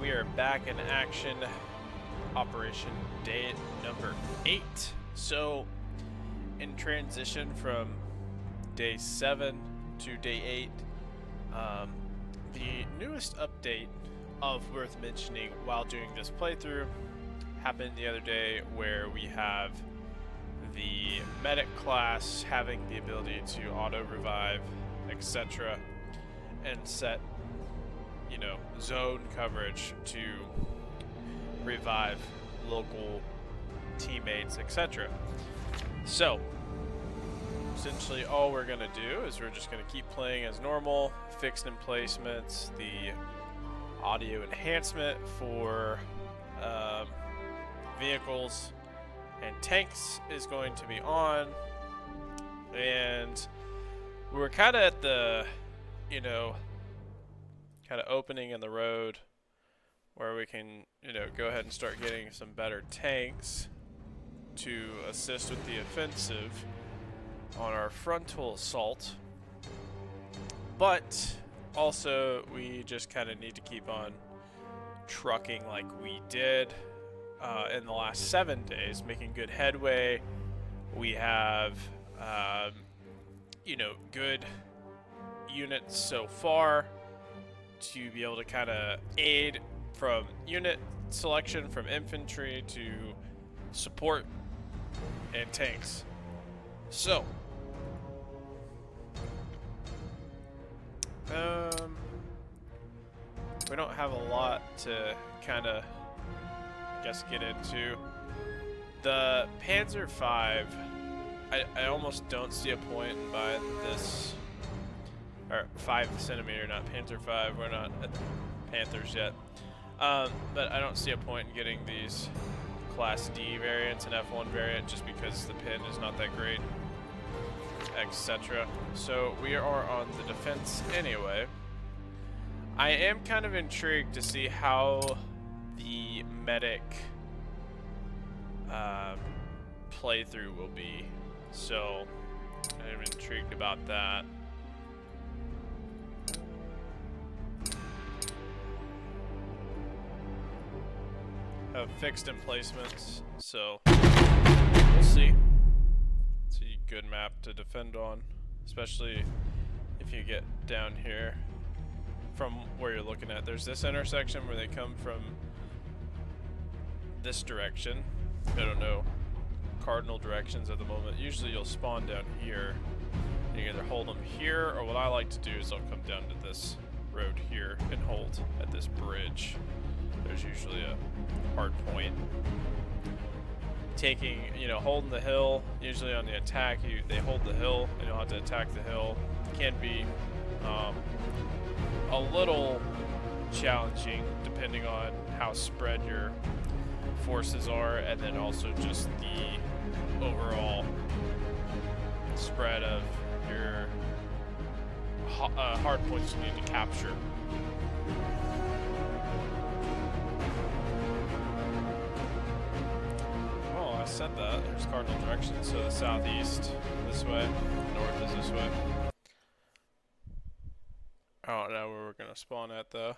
we are back in action. Operation day number 8. So, in transition from day 7 to day 8, the newest update of worth mentioning while doing this playthrough happened the other day, where we have the medic class having the ability to auto revive, etc., and set, you know, zone coverage to revive local teammates, etc. So essentially all we're gonna do is we're just gonna keep playing as normal. Fixed emplacements, the audio enhancement for vehicles and tanks is going to be on, and we're kind of at the, you know, kind of opening in the road where we can, you know, go ahead and start getting some better tanks to assist with the offensive on our frontal assault. But also we just kind of need to keep on trucking like we did in the last 7 days, making good headway. We have you know, good units so far to be able to kind of aid from unit selection from infantry to support and tanks. So we don't have a lot to kind of, I guess, get into. The Panzer V, I almost don't see a point in buying this, or 5cm, not Panzer V. We're not at the Panthers yet, but I don't see a point in getting these Class D variants and F1 variant just because the pin is not that great, etc. So we are on the defense anyway. I am kind of intrigued to see how the medic playthrough will be, so I'm intrigued about that. Have fixed emplacements, so we'll see. It's a good map to defend on, especially if you get down here from where you're looking at. There's this intersection where they come from this direction. I don't know cardinal directions at the moment. Usually you'll spawn down here. You can either hold them here, or what I like to do is I'll come down to this road here and hold at this bridge. There's usually a hard point. Taking, you know, holding the hill, usually on the attack, they hold the hill, and you'll have to attack the hill. It can be a little challenging depending on how spread your forces are, and then also just the overall spread of your hard points you need to capture. Oh, I said that. There's cardinal directions, so the southeast this way, north is this way. I don't know where we're gonna spawn at though.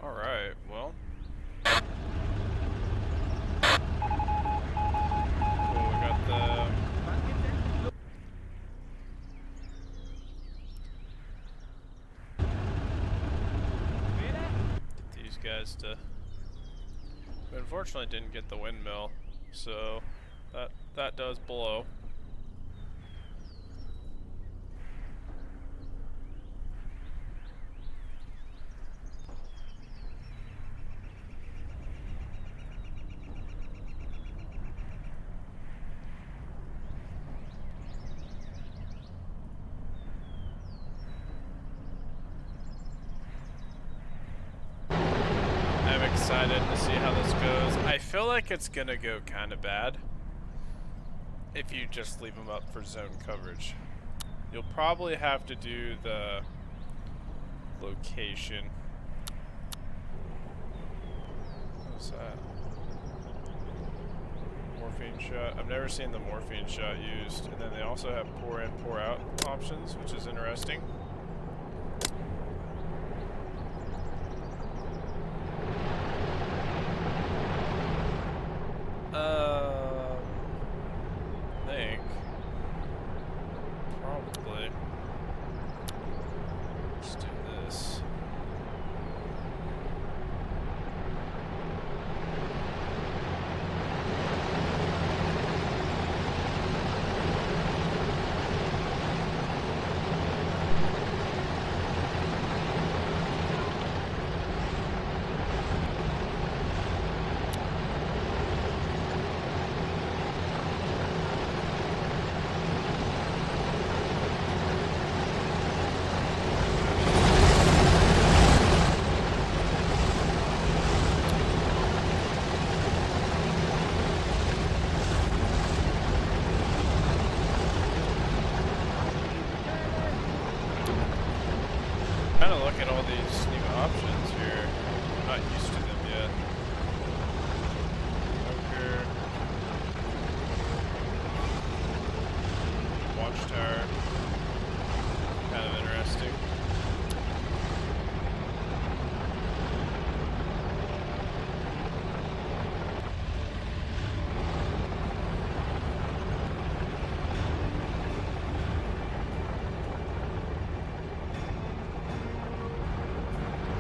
Alright, well. Cool, we got the... Get these guys to... We unfortunately didn't get the windmill, so that does blow. I'm excited to see how this goes. I feel like it's gonna go kind of bad if you just leave them up for zone coverage. You'll probably have to do the location. What was that? morphine shot. I've never seen the morphine shot used. And then they also have pour in, pour out options, which is interesting. I think probably let's do this. Kind of look at all these new options here. I'm not used to them yet. Bunker. Watchtower. Kind of interesting.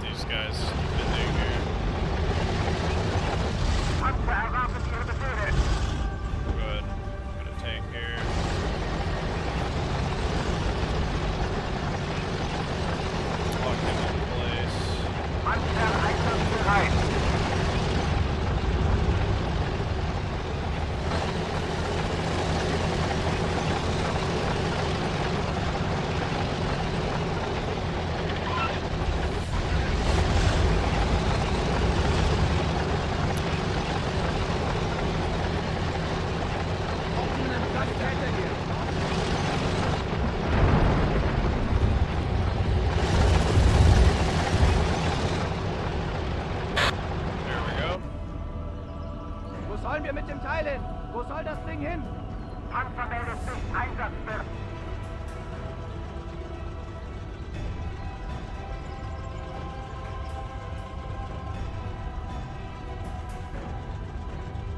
These guys been doing here. Go ahead. Put a tank here. Lock him in place. There we go. Wo sollen wir mit dem Teil hin? Wo soll das Ding hin? Panzer meldet sich einsatzbereit.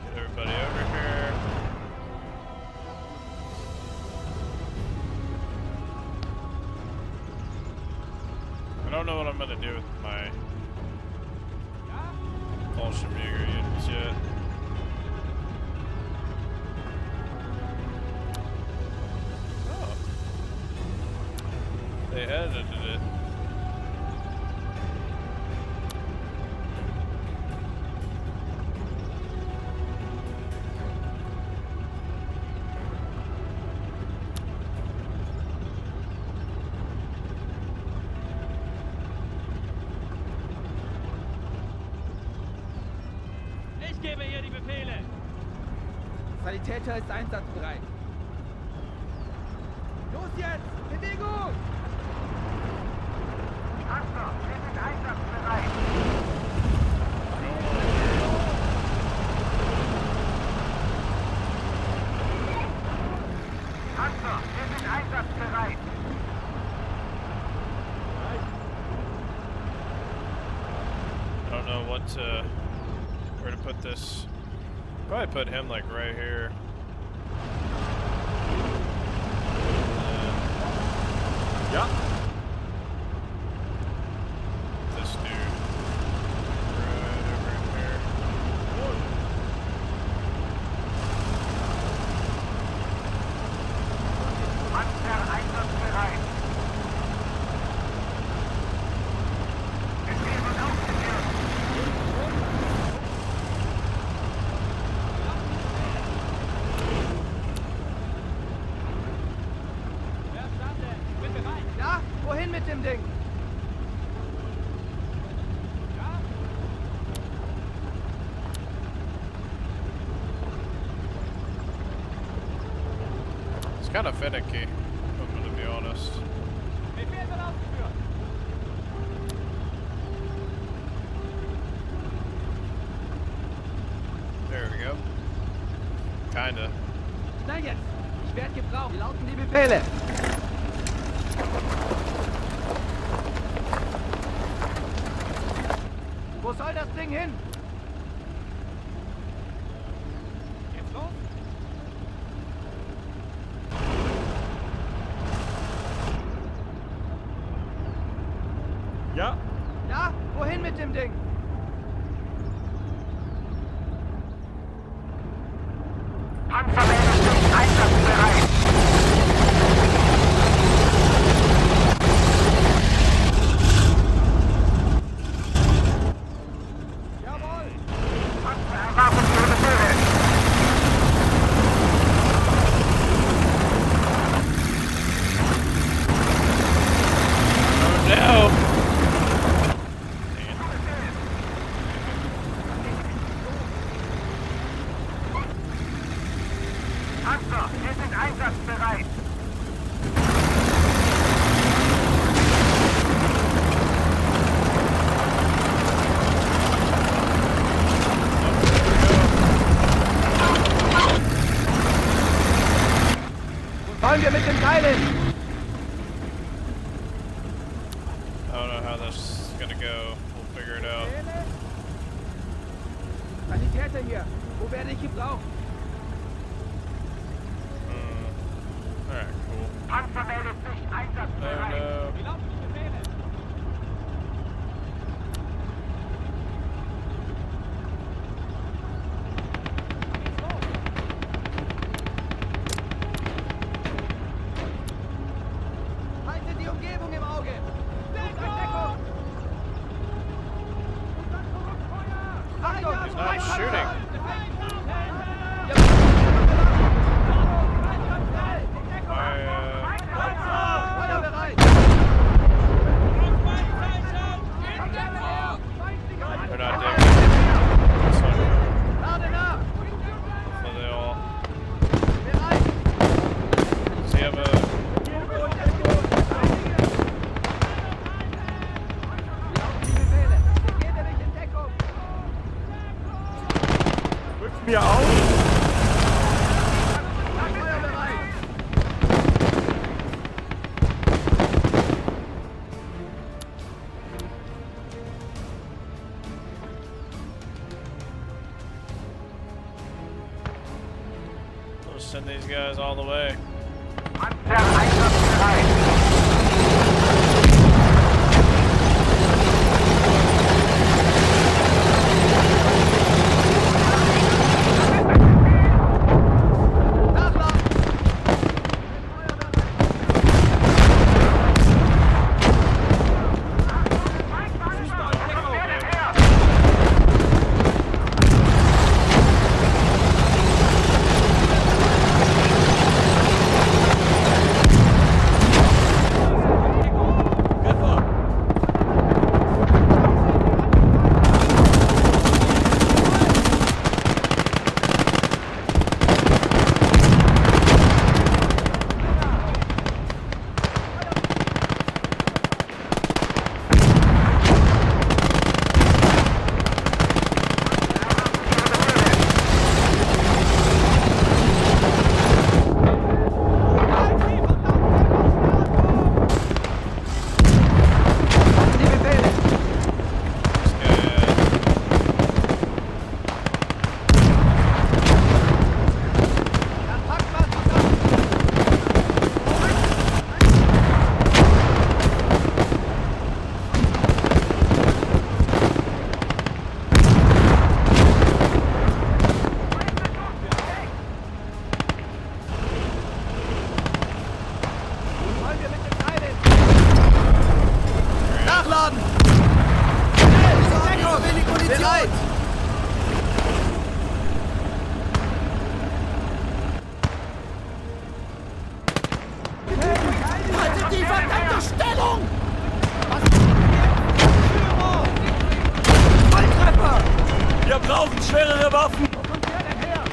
Get everybody over here. I don't know what I'm gonna do with my Bolshevik units yet. Oh. They edited it. Ich gebe ihr die Befehle. Sanitäter ist einsatzbereit. Los jetzt! Bewegung! Panzer, wir sind einsatzbereit. Panzer, wir sind einsatzbereit. I don't know what to, where to put this. Probably put him like right here. Ja. This dude right over in here. Panzer einsatzbereit. Befehl wird ausgeführt. Verstanden. Bin bereit. Ja, wohin mit dem Ding? Ja? It's kind of finicky, I'm gonna be honest. Befehl wird ausgeführt. There we go. Kinda. Schnell jetzt! Ich werde gebraucht. Wie lauten die Befehle? Wo soll das Ding hin? Geht's los? Ja, Ja, wohin mit dem Ding? Panzermeldung einsatzbereit. Jawohl! Panzer erwartet Ihre Befehle. Oh no! Panzer, wir sind einsatzbereit. Wollen wir mit dem Teil hin? I don't know how this is gonna go. We'll figure it out. Sanitäter hier. Wo werde ich gebraucht? Alright, cool. Panzer meldet sich Oh einsatzbereit. no. Wie lauten die Befehle? Geht's los? Haltet die Umgebung im Auge! Deckung! Achtung! He's not shooting. Feuer bereit! They're not digging. This one. Lade nach! Hopefully they all. Bereit! Does he have a? Die Befehle! Begebe mich in Deckung! rückt mir auf. Feuer bereit! Let's send these guys all the way. Panzer einsatzbereit. Nachladen! Die Befehle! Dann packt man zusammen! Wollen wir mit dem Teil hin? Nachladen! Deckung! Bereit! Haltet die verdammte Stellung! Volltreffer! Wir brauchen schwerere Waffen. Wo kommt der denn her?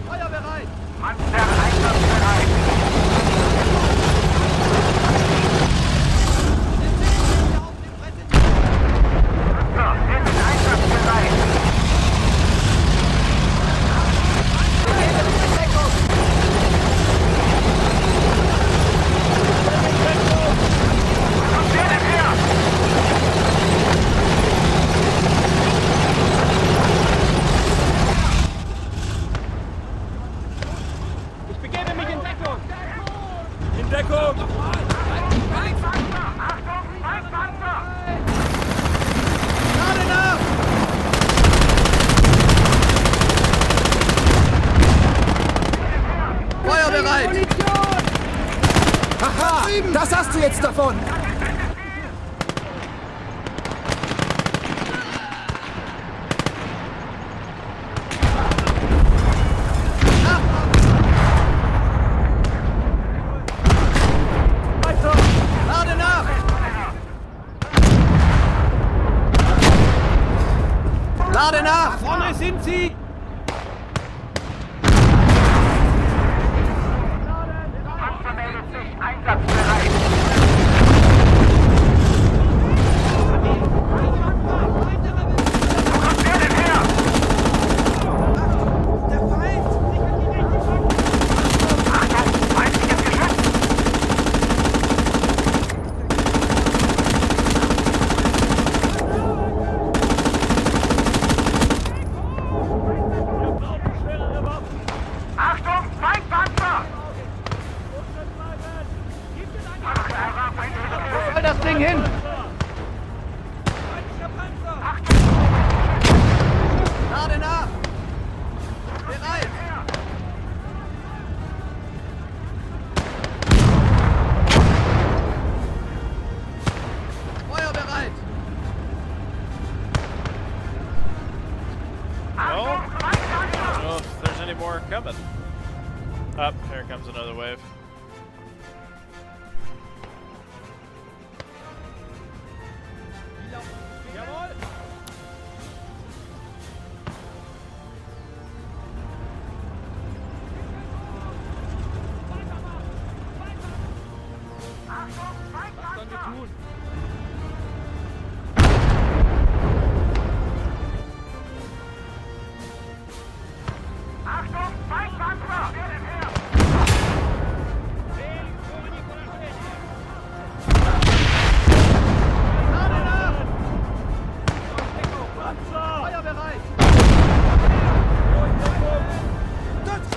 Feuer bereit! Panzer einsatzbereit. Wir sehen auf dem Präsidenten! übertrieben! Das hast du jetzt davon! Lade nach! Lade nach! Vorne sind sie! Panzer meldet sich einsatzbereit. Wo kommt der denn her? Der Feind! Achtung, feindliches Geschütz! Schwerere Waffen! Achtung, Feindpanzer! Ach, er war Wo soll das Ding hin? Lade nach! Bereit! Feuer bereit! Well, I don't know if there's any more coming. Up, here comes another wave. Jawohl! Was sollen wir tun? Achtung, Feindpanzer! Wer denn her? Lade nach! Feuer bereit! Stütz!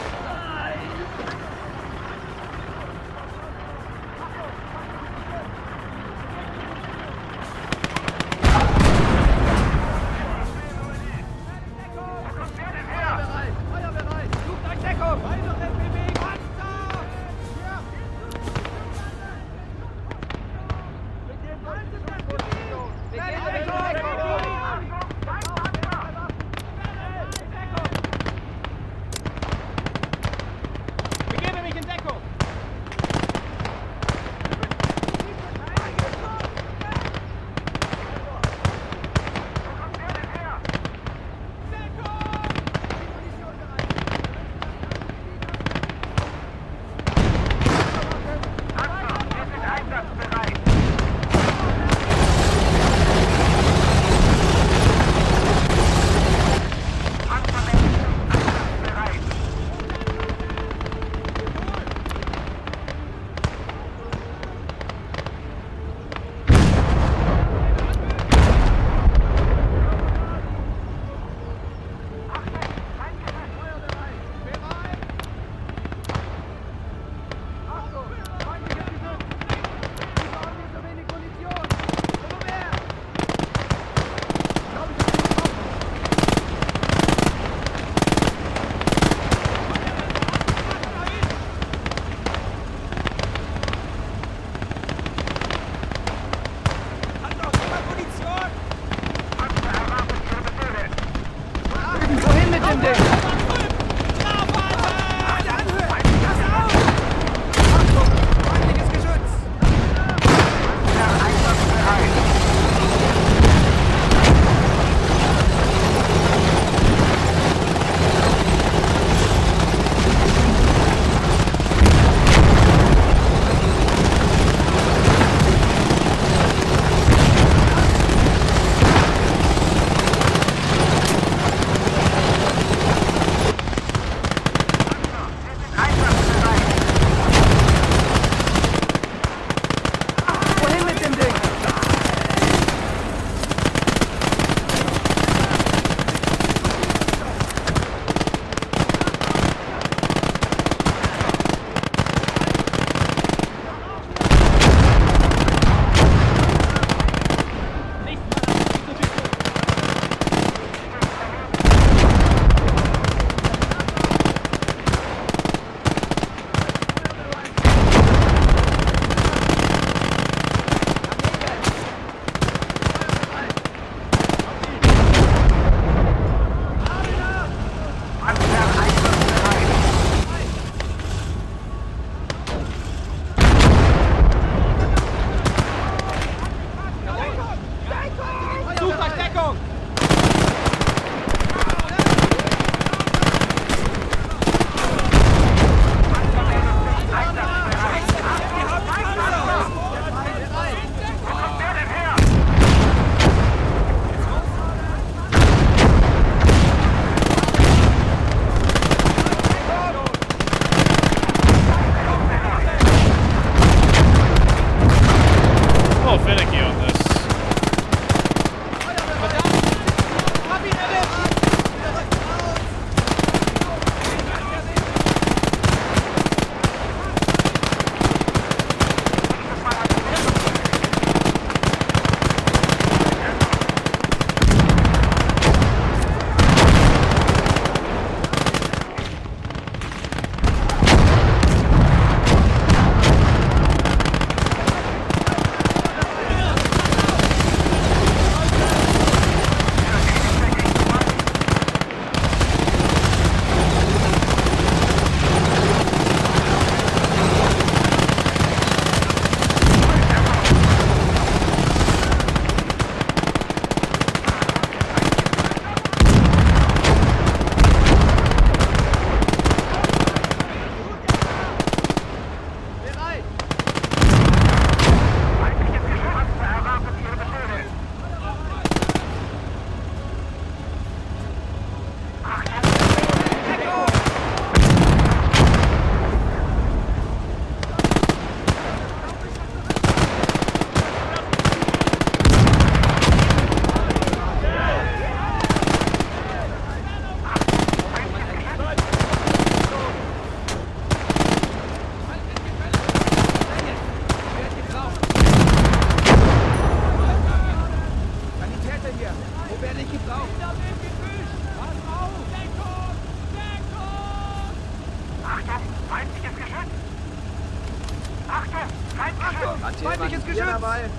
Achtung, Feindgeschütz! Feindliches Geschütz! Dabei.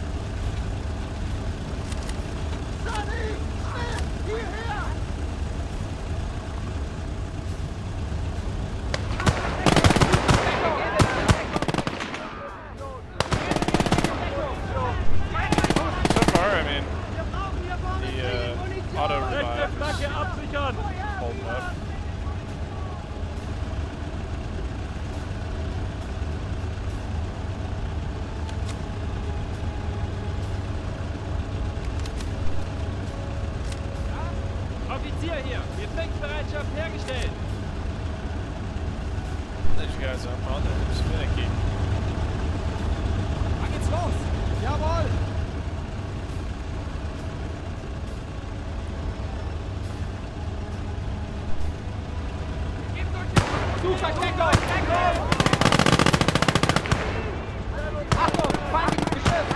So far, I mean, the auto Rechte revive Flagge is absichern! holding up. Offizier hier, Gefechtsbereitschaft hergestellt. These guys up on there, it's finicky. Da geht's los! Jawohl! Sucht Deckung! Achtung! Feindliches Geschütz!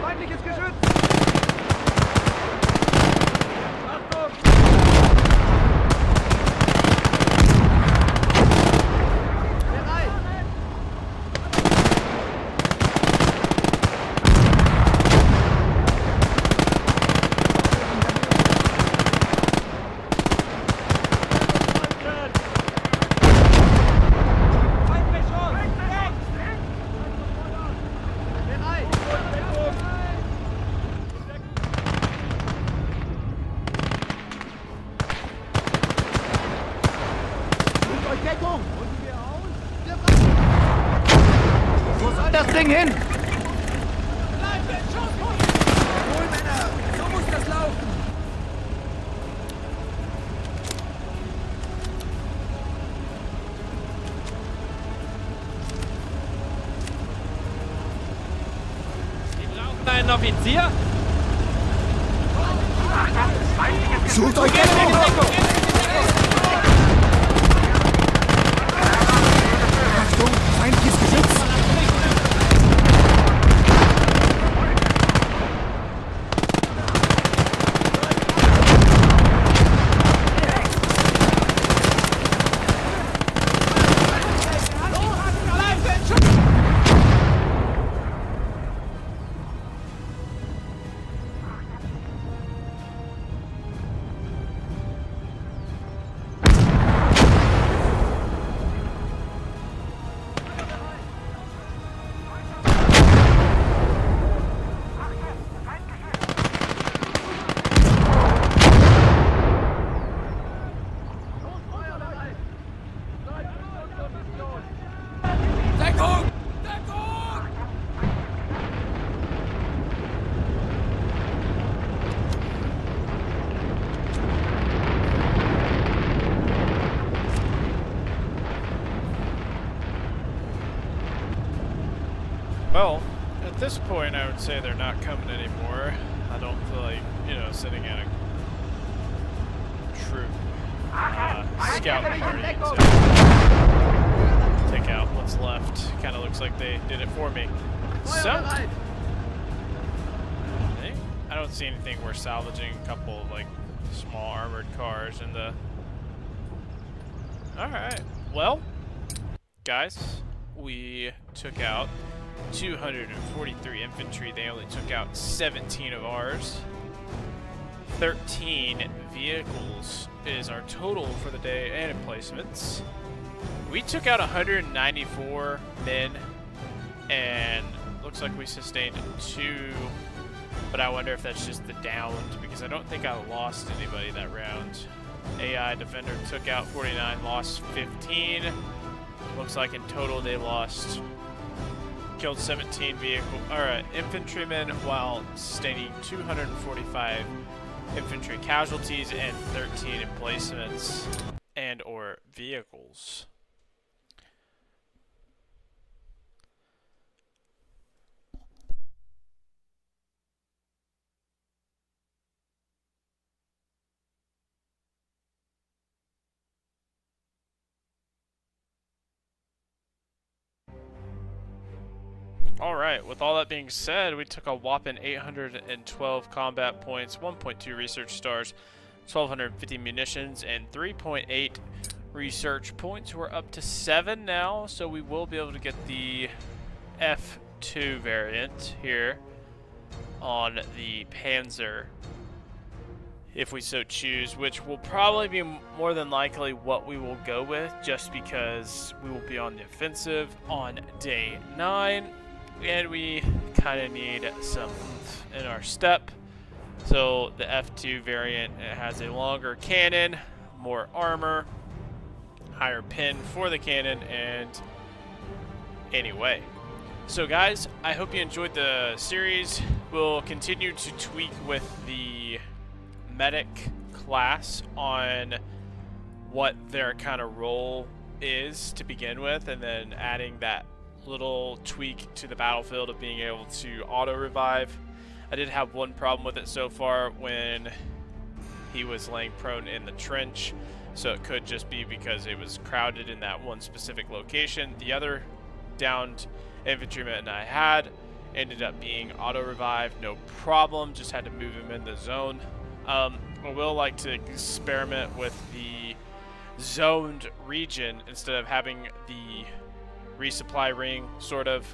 Feindliches Geschütz! Bereit! Feindbeschuss! Bereit! Sucht euch Deckung! Rücken wir aus! Wo soll das Ding hin? Jawohl, Männer! So muss das laufen! Sie brauchen einen Offizier? Sucht euch Deckung! Achtung! Feindliches Geschütz! Well, at this point, I would say they're not coming anymore. I don't feel like, you know, sitting in a troop scout party to take out what's left. Kind of looks like they did it for me. So, I don't see anything worth salvaging. A couple of like small armored cars in the. All right. Well, guys, we took out 243 infantry. They only took out 17 of ours. 13 vehicles is our total for the day, and emplacements. We took out 194 men, and looks like we sustained 2, but I wonder if that's just the downed, because I don't think I lost anybody that round. AI Defender took out 49, lost 15. Looks like in total they killed 17 infantrymen while sustaining 245 infantry casualties and 13 emplacements and or vehicles. Alright, with all that being said, we took a whopping 812 combat points, 1.2 research stars, 1,250 munitions, and 3.8 research points. We're up to 7 now, so we will be able to get the F2 variant here on the Panzer, if we so choose, which will probably be more than likely what we will go with, just because we will be on the offensive on day 9, and we kind of need some oomph in our step. So the F2 variant, it has a longer cannon, more armor, higher pin for the cannon, and anyway. So guys, I hope you enjoyed the series. We'll continue to tweak with the medic class on what their kind of role is to begin with, and then adding that little tweak to the battlefield of being able to auto revive. I did have one problem with it so far when he was laying prone in the trench, so it could just be because it was crowded in that one specific location. The other downed infantryman I had ended up being auto revived, no problem, just had to move him in the zone. I will like to experiment with the zoned region instead of having the resupply ring, sort of,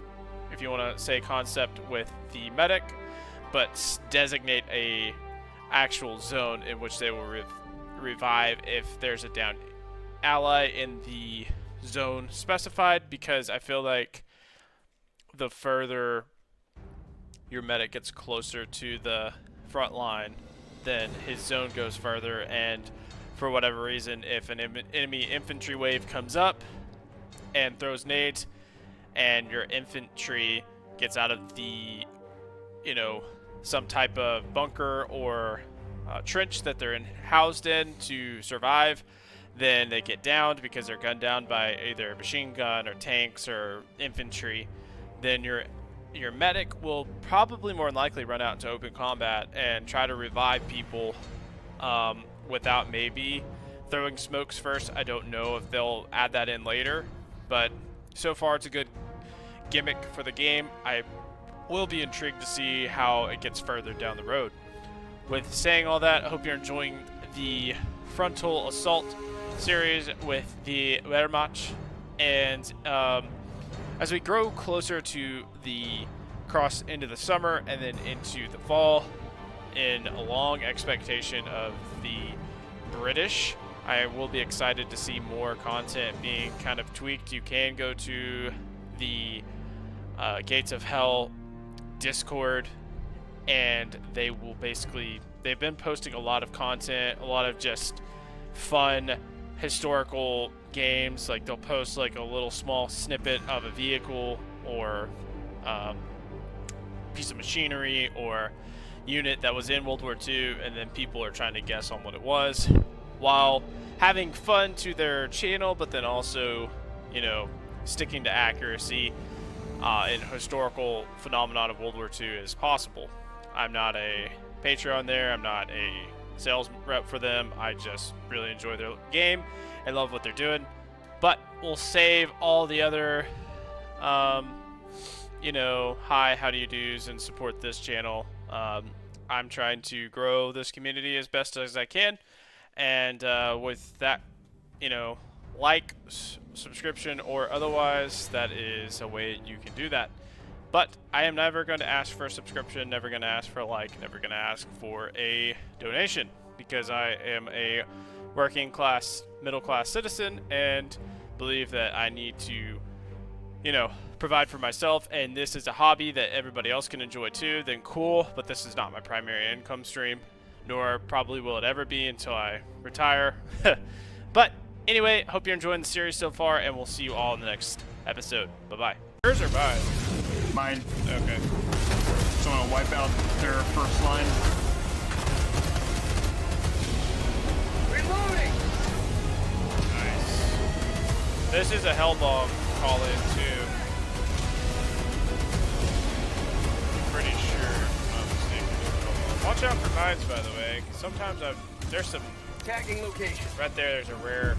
if you want to say concept, with the medic, but designate a actual zone in which they will revive if there's a downed ally in the zone specified, because I feel like the further your medic gets closer to the front line, then his zone goes further, and for whatever reason, if an enemy infantry wave comes up and throws nades and your infantry gets out of the, you know, some type of bunker or trench that they're housed in to survive, then they get downed because they're gunned down by either a machine gun or tanks or infantry. Then your medic will probably more than likely run out into open combat and try to revive people without maybe throwing smokes first. I don't know if they'll add that in later, but so far it's a good gimmick for the game. I will be intrigued to see how it gets further down the road. With saying all that, I hope you're enjoying the Frontal Assault series with the Wehrmacht, and as we grow closer to the cross into the summer and then into the fall, in a long expectation of the British, I will be excited to see more content being kind of tweaked. You can go to the Gates of Hell Discord, and they will basically, they've been posting a lot of content, a lot of just fun historical games. Like they'll post like a little small snippet of a vehicle or piece of machinery or unit that was in World War II, and then people are trying to guess on what it was while having fun to their channel, but then also, you know, sticking to accuracy in historical phenomenon of World War II as possible. I'm not a Patreon there, I'm not a sales rep for them, I just really enjoy their game and love what they're doing. But we'll save all the other you know, hi, how do you do's and support this channel. I'm trying to grow this community as best as I can, and with that, you know, like, subscription, or otherwise, that is a way you can do that. But I am never going to ask for a subscription, never going to ask for a like, never going to ask for a donation, because I am a working class, middle class citizen, and believe that I need to, you know, provide for myself, and this is a hobby that everybody else can enjoy too, then cool, but this is not my primary income stream, nor probably will it ever be until I retire. But anyway, hope you're enjoying the series so far, and we'll see you all in the next episode. Bye-bye. Yours or mine? Mine. Okay. So I'm gonna wipe out their first line. Reloading! Nice. This is a Hellbomb call-in too. Pretty sure I'm mistaken. Watch out for mines, by the way. 'Cause sometimes there's some Tagging location. right there. There's a rare